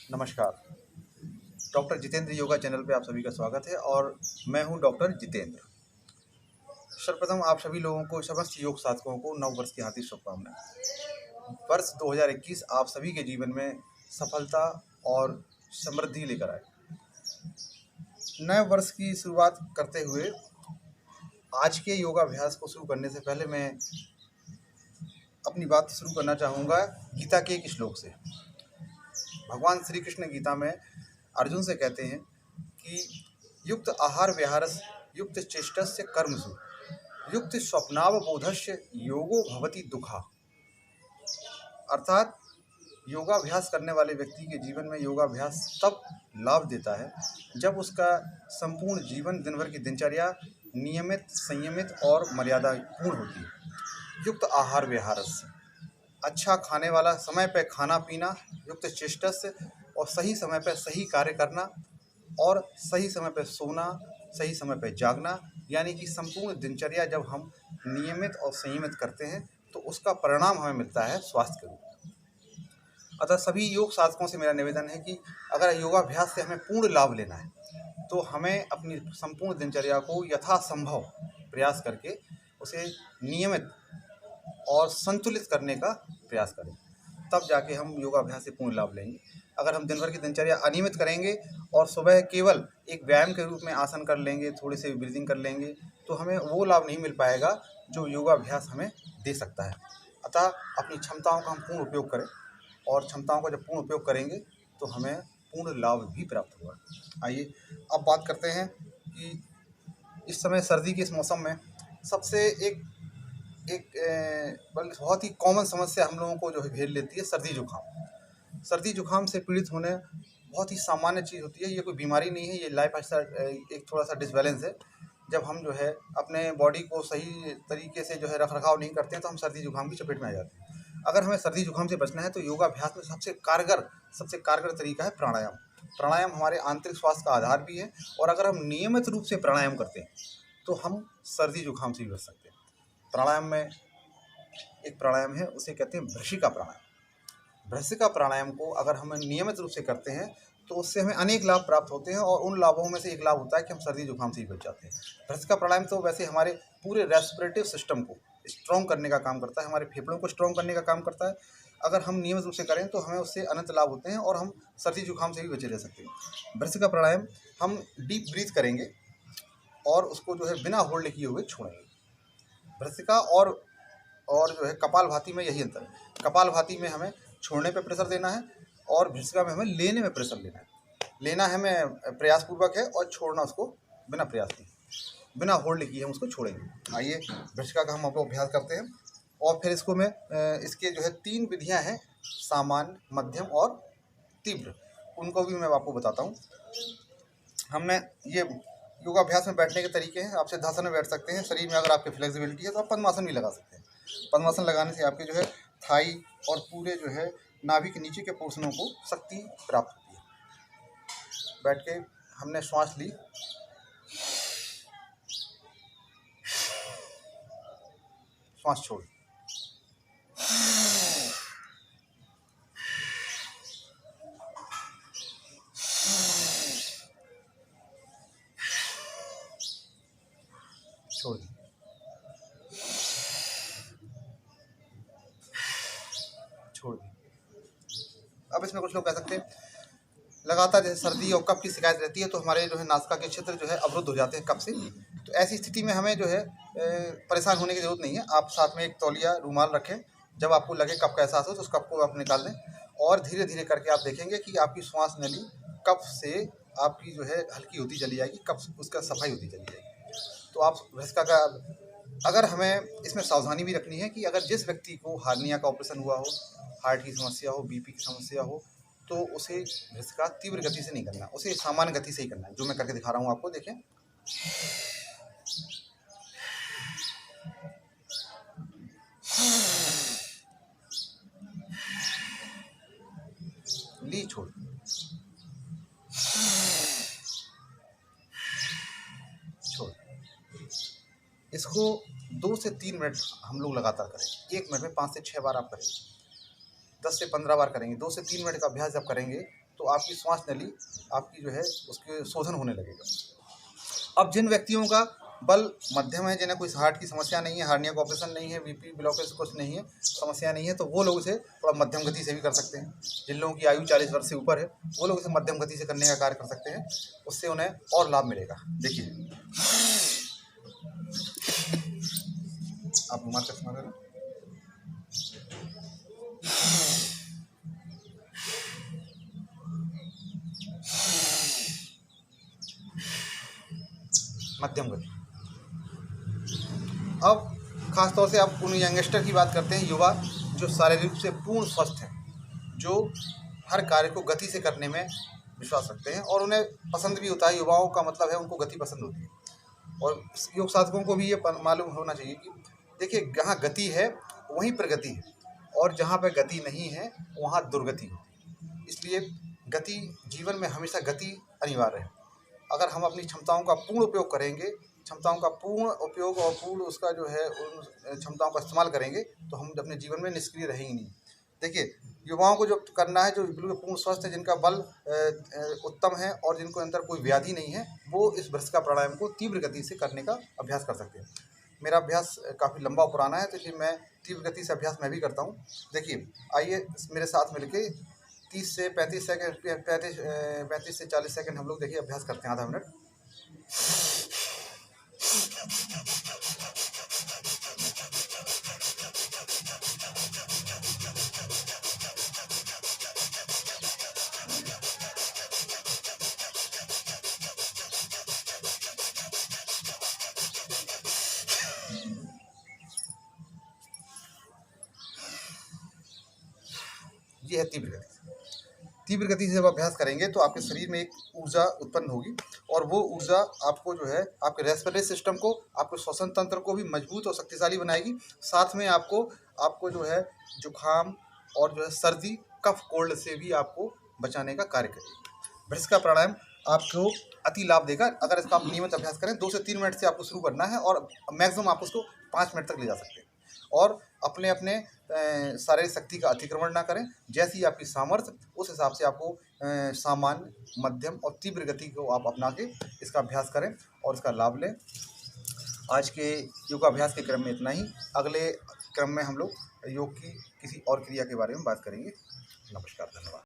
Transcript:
नमस्कार। Doctor Jitendra yoga channel पे आप सभी का स्वागत है और मैं हूं डॉक्टर जितेंद्र। सर्वप्रथम आप सभी लोगों को, समस्त योग साधकों को नव वर्ष की हार्दिक शुभकामनाएं। वर्ष 2021 आप सभी के जीवन में सफलता और समृद्धि लेकर आए। नए वर्ष की शुरुआत करते हुए आज के योगाभ्यास को शुरू करने से पहले मैं अपनी बात शुरू करना चाहूँगा गीता के एक श्लोक से। भगवान श्री कृष्ण गीता में अर्जुन से कहते हैं कि युक्त आहार विहारस युक्त चेष्टस्य कर्मसु युक्त स्वप्नावबोधस्य योगो भवति दुखा। अर्थात योगाभ्यास करने वाले व्यक्ति के जीवन में योगाभ्यास तब लाभ देता है जब उसका संपूर्ण जीवन, दिन भर की दिनचर्या नियमित, संयमित और मर्यादा पूर्ण होती है। युक्त आहार विहारस, अच्छा खाने वाला, समय पर खाना पीना, युक्त चेष्टस्य और सही समय पर सही कार्य करना और सही समय पर सोना, सही समय पर जागना, यानी कि संपूर्ण दिनचर्या जब हम नियमित और संयमित करते हैं तो उसका परिणाम हमें मिलता है स्वास्थ्य के रूप में। अतः सभी योग साधकों से मेरा निवेदन है कि अगर योगाभ्यास से हमें पूर्ण लाभ लेना है तो हमें अपनी संपूर्ण दिनचर्या को यथासंभव प्रयास करके उसे नियमित और संतुलित करने का प्रयास करें, तब जाके हम योगाभ्यास से पूर्ण लाभ लेंगे। अगर हम दिन भर की दिनचर्या अनियमित करेंगे और सुबह केवल एक व्यायाम के रूप में आसन कर लेंगे, थोड़ी सी ब्रीदिंग कर लेंगे, तो हमें वो लाभ नहीं मिल पाएगा जो योगाभ्यास हमें दे सकता है। अतः अपनी क्षमताओं का हम पूर्ण उपयोग करें और क्षमताओं का जब पूर्ण उपयोग करेंगे तो हमें पूर्ण लाभ भी प्राप्त होगा। आइए अब बात करते हैं कि इस समय सर्दी के इस मौसम में सबसे एक बहुत ही कॉमन समस्या हम लोगों को जो है घेर लेती है सर्दी जुकाम। सर्दी जुकाम से पीड़ित होने बहुत ही सामान्य चीज़ होती है। ये कोई बीमारी नहीं है, ये लाइफ एक थोड़ा सा डिसबैलेंस है। जब हम जो है अपने बॉडी को सही तरीके से जो है रख रखाव नहीं करते हैं तो हम सर्दी जुकाम की चपेट में आ जाते हैं। अगर हमें सर्दी जुकाम से बचना है तो योगाभ्यास में सबसे कारगर तरीका है प्राणायाम। प्राणायाम हमारे आंतरिक स्वास्थ्य का आधार भी है और अगर हम नियमित रूप से प्राणायाम करते हैं तो हम सर्दी जुकाम से भी बच सकते हैं। प्राणायाम में एक प्राणायाम है, उसे कहते हैं भ्रशिका प्राणायाम। भ्रशिका प्राणायाम को अगर हम नियमित रूप से करते हैं तो उससे हमें अनेक लाभ प्राप्त होते हैं और उन लाभों में से एक लाभ होता है कि हम सर्दी जुकाम से ही बच जाते हैं। भ्रशिका प्राणायाम तो वैसे हमारे पूरे रेस्पिरेटिव सिस्टम को स्ट्रॉन्ग करने का काम करता है, हमारे फेफड़ों को स्ट्रॉन्ग करने का काम करता है। अगर हम नियमित रूप से करें तो हमें उससे अनंत लाभ होते हैं और हम सर्दी जुकाम से भी बचे रह सकते हैं। भ्रशिका प्राणायाम हम डीप ब्रीथ करेंगे और उसको जो है बिना होल्ड किए हुए छोड़ेंगे। भ्रशिका और जो है कपालभाति में यही अंतर है। कपालभाति में हमें छोड़ने पे प्रेशर देना है और भ्रशिका में हमें लेने में प्रेशर लेना है। लेना हमें प्रयासपूर्वक है और छोड़ना उसको बिना प्रयास के, बिना होल्ड किए हम उसको छोड़ेंगे। आइए भ्रशिका का हम आपको अभ्यास करते हैं और फिर इसको मैं इसके जो है 3 विधियां हैं, सामान्य, मध्यम और तीव्र, उनको भी मैं आपको बताता हूँ। हमने ये योगाभ्यास में बैठने के तरीके हैं। आप सिद्धासन में बैठ सकते हैं। शरीर में अगर आपकी फ्लेक्सिबिलिटी है तो आप पद्मासन भी लगा सकते हैं। पद्मासन लगाने से आपके जो है थाई और पूरे जो है नाभि के नीचे के पोर्शनों को शक्ति प्राप्त होती है। बैठ के हमने श्वास ली, श्वास छोड़, छोड़ दी, छोड़ दी। अब इसमें कुछ लोग कह सकते हैं लगातार जैसे सर्दी और कफ की शिकायत रहती है तो हमारे जो है नासिका के क्षेत्र जो है अवरुद्ध हो जाते हैं कफ से। तो ऐसी स्थिति में हमें जो है परेशान होने की ज़रूरत नहीं है। आप साथ में एक तौलिया, रुमाल रखें। जब आपको लगे कफ का एहसास हो तो उस कफ को आप निकाल दें और धीरे धीरे करके आप देखेंगे कि आपकी श्वास नली कफ से आपकी जो है हल्की होती चली जाएगी, कफ उसका सफाई होती चली जाएगी। तो आप भ्रशिका का, अगर हमें इसमें सावधानी भी रखनी है कि अगर जिस व्यक्ति को हार्निया का ऑपरेशन हुआ हो, हार्ट की समस्या हो, बीपी की समस्या हो, तो उसे भ्रशिका तीव्र गति से नहीं करना, उसे सामान्य गति से ही करना है। जो मैं करके दिखा रहा हूँ आपको, देखें। ली, छोड़, छोड़। इसको 2 से 3 मिनट हम लोग लगातार करें। 1 मिनट में 5 से 6 बार आप करें, 10 से 15 बार करेंगे। 2 से 3 मिनट का अभ्यास जब करेंगे तो आपकी श्वास नली आपकी जो है उसके शोधन होने लगेगा। अब जिन व्यक्तियों का बल मध्यम है, जिन्हें कोई हार्ट की समस्या नहीं है, हार्निया का ऑपरेशन नहीं है, बीपी ब्लॉकेज कुछ नहीं है, समस्या नहीं है, तो वो लोग इसे थोड़ा मध्यम गति से भी कर सकते हैं। जिन लोगों की आयु 40 वर्ष से ऊपर है वो लोग इसे मध्यम गति से करने का कार्य कर सकते हैं, उससे उन्हें और लाभ मिलेगा। देखिए आप रुमाल का इस्तेमाल करें। मध्यम गति। अब खास तौर से आप उन यंगस्टर की बात करते हैं, युवा जो शारीरिक रूप से पूर्ण स्वस्थ हैं, जो हर कार्य को गति से करने में विश्वास रखते हैं और उन्हें पसंद भी होता है। युवाओं का मतलब है उनको गति पसंद होती है। और योग साधकों को भी ये मालूम होना चाहिए कि देखिए, जहाँ गति है वहीं प्रगति है, और जहाँ पर गति नहीं है वहाँ दुर्गति है। इसलिए गति, जीवन में हमेशा गति अनिवार्य है। अगर हम अपनी क्षमताओं का पूर्ण उपयोग करेंगे, क्षमताओं का पूर्ण उपयोग और पूर्ण उसका जो है उन क्षमताओं का इस्तेमाल करेंगे, तो हम अपने जीवन में निष्क्रिय रहेंगे नहीं। देखिए, युवाओं को जो करना है, जो बिल्कुल पूर्ण स्वस्थ है, जिनका बल उत्तम है और जिनको अंदर कोई व्याधि नहीं है, वो इस भ्रष्का प्राणायाम को तीव्र गति से करने का अभ्यास कर सकते हैं। मेरा अभ्यास काफ़ी लंबा पुराना है, तो इसलिए मैं तीव्र गति से अभ्यास मैं भी करता हूँ। देखिए, आइए मेरे साथ मिलके 30 से 35 सेकंड 35 से 40 सेकंड हम लोग देखिए अभ्यास करते हैं, आधा मिनट। ये है तीव्र गति। तीव्र गति से जब अभ्यास करेंगे तो आपके शरीर में एक ऊर्जा उत्पन्न होगी, और वो ऊर्जा आपको जो है आपके रेस्पिरेटरी सिस्टम को, आपके श्वसन तंत्र को भी मजबूत और शक्तिशाली बनाएगी। साथ में आपको जो है जुखाम और जो है सर्दी, कफ, कोल्ड से भी आपको बचाने का कार्य करेगी। भ्रष्का प्राणायाम आपको अति लाभ देगा। अगर इसका आप नियमित अभ्यास करें, 2 से 3 मिनट से आपको शुरू करना है और मैक्सिमम आप उसको 5 मिनट तक ले जा सकते हैं। और अपने अपने शारीरिक शक्ति का अतिक्रमण ना करें। जैसी आपकी सामर्थ्य, उस हिसाब से आपको सामान्य, मध्यम और तीव्र गति को आप अपना के इसका अभ्यास करें और इसका लाभ लें। आज के योगाभ्यास के क्रम में इतना ही। अगले क्रम में हम लोग योग की किसी और क्रिया के बारे में बात करेंगे। नमस्कार, धन्यवाद।